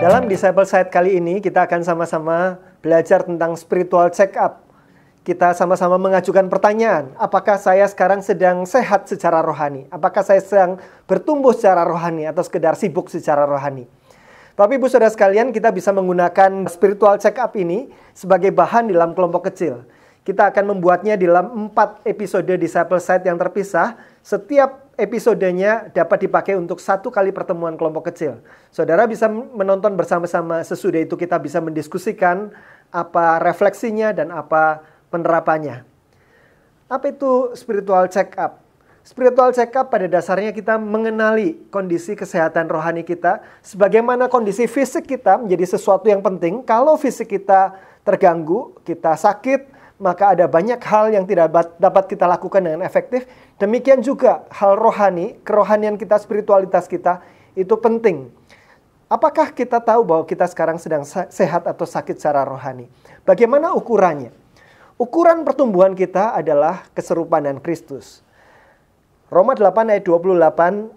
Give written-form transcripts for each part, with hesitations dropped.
Dalam Disciple Site kali ini kita akan sama-sama belajar tentang spiritual check up. Kita sama-sama mengajukan pertanyaan, apakah saya sekarang sedang sehat secara rohani? Apakah saya sedang bertumbuh secara rohani atau sekedar sibuk secara rohani? Tapi Ibu Saudara sekalian, kita bisa menggunakan spiritual check up ini sebagai bahan dalam kelompok kecil. Kita akan membuatnya dalam 4 episode Disciple Site yang terpisah. Setiap episodenya dapat dipakai untuk 1 kali pertemuan kelompok kecil. Saudara bisa menonton bersama-sama, sesudah itu kita bisa mendiskusikan apa refleksinya dan apa penerapannya. Apa itu spiritual check up? Spiritual check up pada dasarnya kita mengenali kondisi kesehatan rohani kita. Sebagaimana kondisi fisik kita menjadi sesuatu yang penting. Kalau fisik kita terganggu, kita sakit, maka ada banyak hal yang tidak dapat kita lakukan dengan efektif. Demikian juga hal rohani, kerohanian kita, spiritualitas kita, itu penting. Apakah kita tahu bahwa kita sekarang sedang sehat atau sakit secara rohani? Bagaimana ukurannya? Ukuran pertumbuhan kita adalah keserupaan dengan Kristus. Roma 8 ayat 28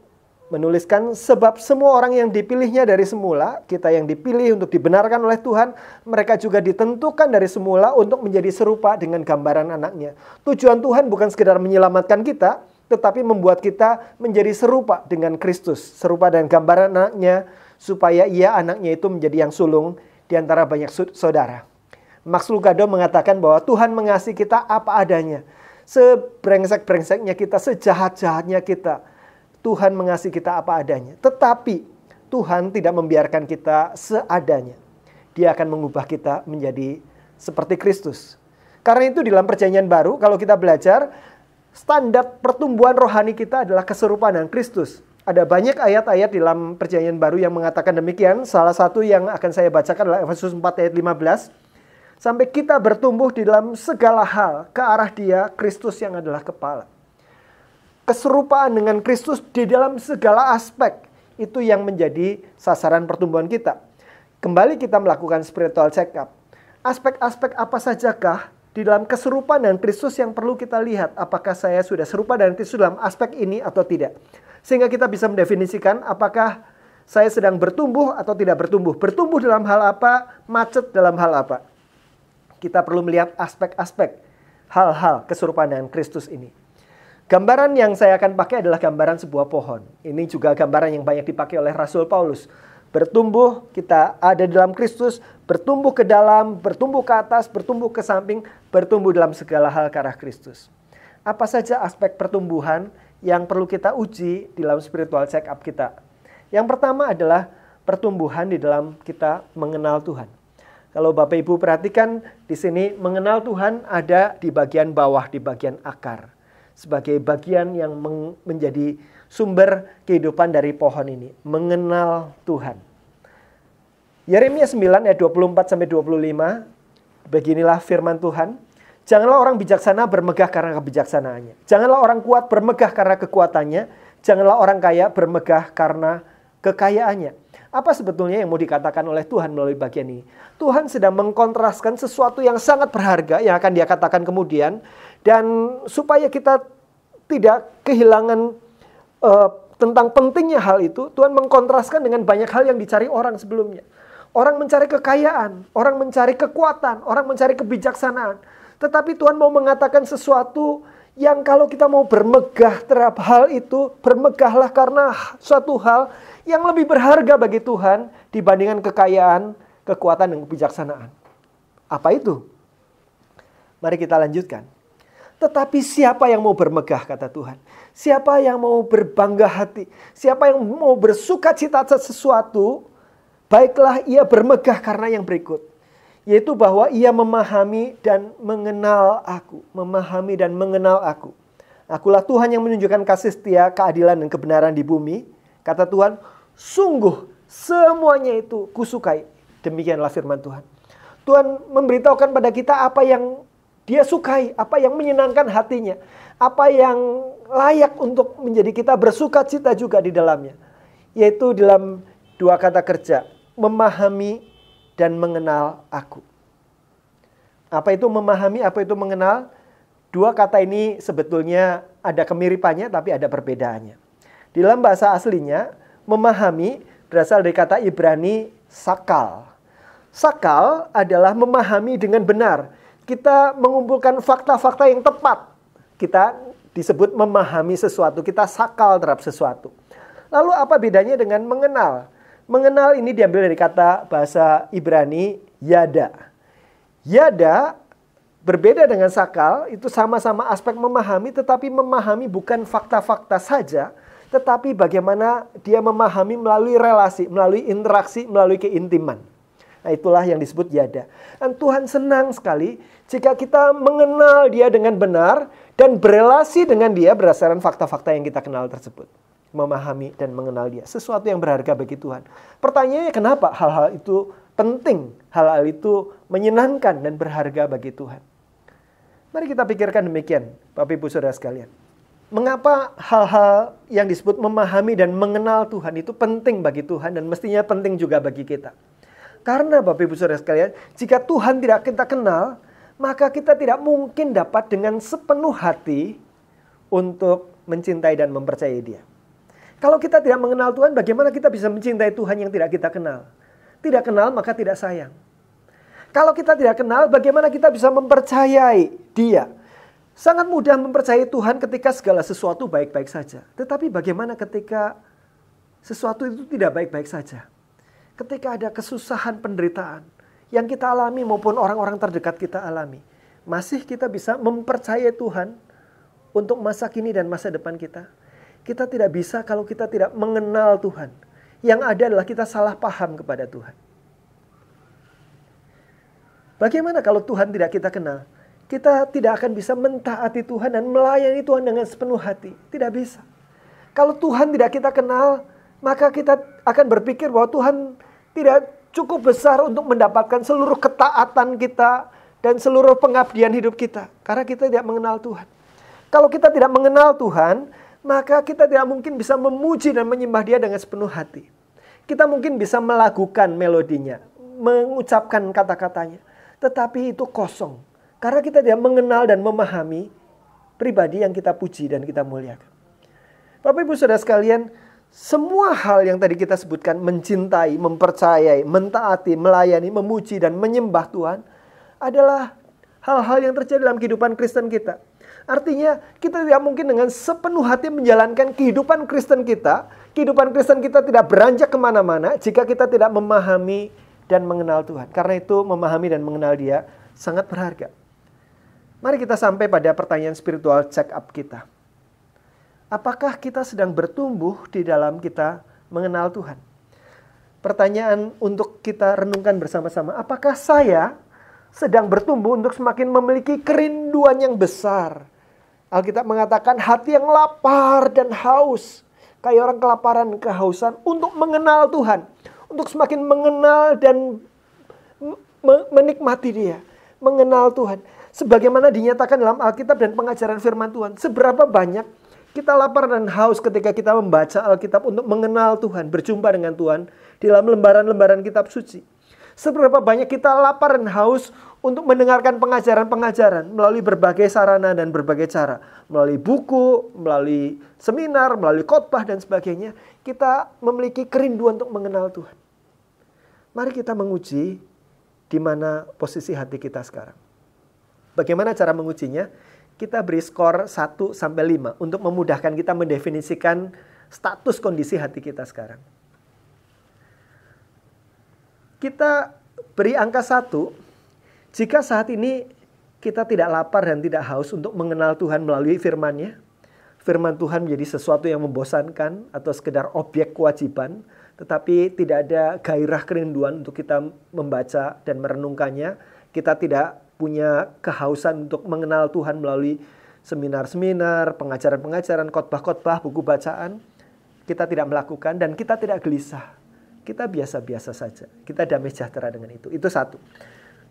menuliskan, sebab semua orang yang dipilihnya dari semula, kita yang dipilih untuk dibenarkan oleh Tuhan, mereka juga ditentukan dari semula untuk menjadi serupa dengan gambaran anaknya. Tujuan Tuhan bukan sekedar menyelamatkan kita, tetapi membuat kita menjadi serupa dengan Kristus, serupa dengan gambaran anaknya, supaya ia anaknya itu menjadi yang sulung di antara banyak saudara. Max Lucado mengatakan bahwa Tuhan mengasihi kita apa adanya. Sebrengsek-brengseknya kita, sejahat-jahatnya kita, Tuhan mengasihi kita apa adanya. Tetapi Tuhan tidak membiarkan kita seadanya. Dia akan mengubah kita menjadi seperti Kristus. Karena itu dalam Perjanjian Baru, kalau kita belajar, standar pertumbuhan rohani kita adalah keserupaan dengan Kristus. Ada banyak ayat-ayat dalam Perjanjian Baru yang mengatakan demikian. Salah satu yang akan saya bacakan adalah Efesus 4 ayat 15. Sampai kita bertumbuh di dalam segala hal ke arah Dia, Kristus yang adalah kepala. Keserupaan dengan Kristus di dalam segala aspek, itu yang menjadi sasaran pertumbuhan kita. Kembali kita melakukan spiritual check up. Aspek-aspek apa sajakah di dalam keserupaan dengan Kristus yang perlu kita lihat? Apakah saya sudah serupa dengan Kristus dalam aspek ini atau tidak? Sehingga kita bisa mendefinisikan apakah saya sedang bertumbuh atau tidak bertumbuh. Bertumbuh dalam hal apa, macet dalam hal apa. Kita perlu melihat aspek-aspek hal-hal keserupaan dengan Kristus ini. Gambaran yang saya akan pakai adalah gambaran sebuah pohon. Ini juga gambaran yang banyak dipakai oleh Rasul Paulus. Bertumbuh, kita ada dalam Kristus, bertumbuh ke dalam, bertumbuh ke atas, bertumbuh ke samping, bertumbuh dalam segala hal ke arah Kristus. Apa saja aspek pertumbuhan yang perlu kita uji di dalam spiritual check up kita? Yang pertama adalah pertumbuhan di dalam kita mengenal Tuhan. Kalau Bapak Ibu perhatikan di sini, mengenal Tuhan ada di bagian bawah, di bagian akar. Sebagai bagian yang menjadi sumber kehidupan dari pohon ini. Mengenal Tuhan. Yeremia 9 ayat 24-25. Beginilah firman Tuhan. Janganlah orang bijaksana bermegah karena kebijaksanaannya. Janganlah orang kuat bermegah karena kekuatannya. Janganlah orang kaya bermegah karena kekayaannya. Apa sebetulnya yang mau dikatakan oleh Tuhan melalui bagian ini? Tuhan sedang mengkontraskan sesuatu yang sangat berharga yang akan Dia katakan kemudian. Dan supaya kita tidak kehilangan tentang pentingnya hal itu, Tuhan mengkontraskan dengan banyak hal yang dicari orang sebelumnya. Orang mencari kekayaan, orang mencari kekuatan, orang mencari kebijaksanaan. Tetapi Tuhan mau mengatakan sesuatu yang kalau kita mau bermegah terhadap hal itu, bermegahlah karena suatu hal yang lebih berharga bagi Tuhan dibandingkan kekayaan, kekuatan, dan kebijaksanaan. Apa itu? Mari kita lanjutkan. Tetapi siapa yang mau bermegah, kata Tuhan. Siapa yang mau berbangga hati. Siapa yang mau bersuka cita atas sesuatu. Baiklah ia bermegah karena yang berikut. Yaitu bahwa ia memahami dan mengenal aku. Memahami dan mengenal aku. Akulah Tuhan yang menunjukkan kasih setia, keadilan dan kebenaran di bumi. Kata Tuhan, sungguh semuanya itu kusukai. Demikianlah firman Tuhan. Tuhan memberitahukan pada kita apa yang Dia sukai, apa yang menyenangkan hatinya, apa yang layak untuk menjadi kita bersuka cita juga di dalamnya. Yaitu dalam 2 kata kerja, memahami dan mengenal aku. Apa itu memahami, apa itu mengenal? 2 kata ini sebetulnya ada kemiripannya tapi ada perbedaannya. Di dalam bahasa aslinya, memahami berasal dari kata Ibrani sakal. Sakal adalah memahami dengan benar. Kita mengumpulkan fakta-fakta yang tepat. Kita disebut memahami sesuatu. Kita sakal terhadap sesuatu. Lalu apa bedanya dengan mengenal? Mengenal ini diambil dari kata bahasa Ibrani yada. Yada berbeda dengan sakal, itu sama-sama aspek memahami, tetapi memahami bukan fakta-fakta saja, tetapi bagaimana dia memahami melalui relasi, melalui interaksi, melalui keintiman. Nah, itulah yang disebut yada. Dan Tuhan senang sekali jika kita mengenal dia dengan benar dan berelasi dengan dia berdasarkan fakta-fakta yang kita kenal tersebut. Memahami dan mengenal dia. Sesuatu yang berharga bagi Tuhan. Pertanyaannya kenapa hal-hal itu penting, hal-hal itu menyenangkan dan berharga bagi Tuhan. Mari kita pikirkan demikian, Bapak Ibu Saudara sekalian. Mengapa hal-hal yang disebut memahami dan mengenal Tuhan itu penting bagi Tuhan dan mestinya penting juga bagi kita? Karena Bapak Ibu Saudara sekalian, jika Tuhan tidak kita kenal, maka kita tidak mungkin dapat dengan sepenuh hati untuk mencintai dan mempercayai Dia. Kalau kita tidak mengenal Tuhan, bagaimana kita bisa mencintai Tuhan yang tidak kita kenal? Tidak kenal maka tidak sayang. Kalau kita tidak kenal, bagaimana kita bisa mempercayai Dia? Sangat mudah mempercayai Tuhan ketika segala sesuatu baik-baik saja. Tetapi bagaimana ketika sesuatu itu tidak baik-baik saja? Ketika ada kesusahan, penderitaan yang kita alami maupun orang-orang terdekat kita alami. Masih kita bisa mempercayai Tuhan untuk masa kini dan masa depan kita? Kita tidak bisa kalau kita tidak mengenal Tuhan. Yang ada adalah kita salah paham kepada Tuhan. Bagaimana kalau Tuhan tidak kita kenal? Kita tidak akan bisa mentaati Tuhan dan melayani Tuhan dengan sepenuh hati. Tidak bisa. Kalau Tuhan tidak kita kenal, maka kita akan berpikir bahwa Tuhan tidak cukup besar untuk mendapatkan seluruh ketaatan kita dan seluruh pengabdian hidup kita. Karena kita tidak mengenal Tuhan. Kalau kita tidak mengenal Tuhan, maka kita tidak mungkin bisa memuji dan menyembah Dia dengan sepenuh hati. Kita mungkin bisa melakukan melodinya, mengucapkan kata-katanya. Tetapi itu kosong. Karena kita tidak mengenal dan memahami pribadi yang kita puji dan kita muliakan. Bapak Ibu Saudara sekalian, semua hal yang tadi kita sebutkan, mencintai, mempercayai, mentaati, melayani, memuji, dan menyembah Tuhan, adalah hal-hal yang terjadi dalam kehidupan Kristen kita. Artinya kita tidak mungkin dengan sepenuh hati menjalankan kehidupan Kristen kita. Kehidupan Kristen kita tidak beranjak kemana-mana jika kita tidak memahami dan mengenal Tuhan. Karena itu memahami dan mengenal Dia sangat berharga. Mari kita sampai pada pertanyaan spiritual check up kita. Apakah kita sedang bertumbuh di dalam kita mengenal Tuhan? Pertanyaan untuk kita renungkan bersama-sama. Apakah saya sedang bertumbuh untuk semakin memiliki kerinduan yang besar? Alkitab mengatakan hati yang lapar dan haus. Kayak orang kelaparan, kehausan untuk mengenal Tuhan. Untuk semakin mengenal dan menikmati Dia. Mengenal Tuhan. Sebagaimana dinyatakan dalam Alkitab dan pengajaran firman Tuhan. Seberapa banyak kita lapar dan haus ketika kita membaca Alkitab untuk mengenal Tuhan. Berjumpa dengan Tuhan di dalam lembaran-lembaran kitab suci. Seberapa banyak kita lapar dan haus untuk mendengarkan pengajaran-pengajaran melalui berbagai sarana dan berbagai cara. Melalui buku, melalui seminar, melalui khotbah dan sebagainya. Kita memiliki kerinduan untuk mengenal Tuhan. Mari kita menguji di mana posisi hati kita sekarang. Bagaimana cara mengujinya? Kita beri skor 1-5 untuk memudahkan kita mendefinisikan status kondisi hati kita sekarang. Kita beri angka 1 jika saat ini kita tidak lapar dan tidak haus untuk mengenal Tuhan melalui firman-Nya. Firman Tuhan menjadi sesuatu yang membosankan atau sekedar objek kewajiban, tetapi tidak ada gairah kerinduan untuk kita membaca dan merenungkannya. Kita tidak punya kehausan untuk mengenal Tuhan melalui seminar-seminar, pengajaran-pengajaran, khotbah-khotbah, buku bacaan. Kita tidak melakukan dan kita tidak gelisah. Kita biasa-biasa saja. Kita damai sejahtera dengan itu. Itu 1.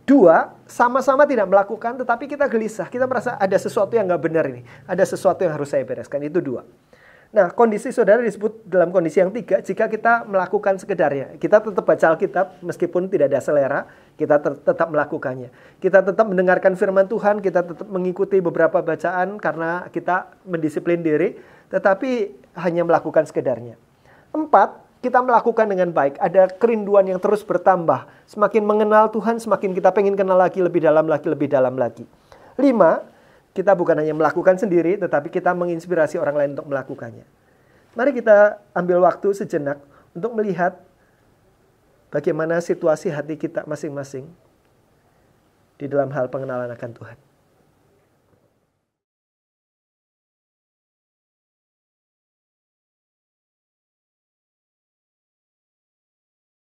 2, sama-sama tidak melakukan tetapi kita gelisah. Kita merasa ada sesuatu yang nggak benar ini. Ada sesuatu yang harus saya bereskan. Itu 2. Nah, kondisi saudara disebut dalam kondisi yang 3 jika kita melakukan sekedarnya. Kita tetap baca Alkitab meskipun tidak ada selera, kita tetap melakukannya. Kita tetap mendengarkan firman Tuhan, kita tetap mengikuti beberapa bacaan karena kita mendisiplin diri, tetapi hanya melakukan sekedarnya. 4, kita melakukan dengan baik, ada kerinduan yang terus bertambah. Semakin mengenal Tuhan, semakin kita pengen kenal lagi, lebih dalam lagi, lebih dalam lagi. 5, kita bukan hanya melakukan sendiri, tetapi kita menginspirasi orang lain untuk melakukannya. Mari kita ambil waktu sejenak untuk melihat bagaimana situasi hati kita masing-masing di dalam hal pengenalan akan Tuhan.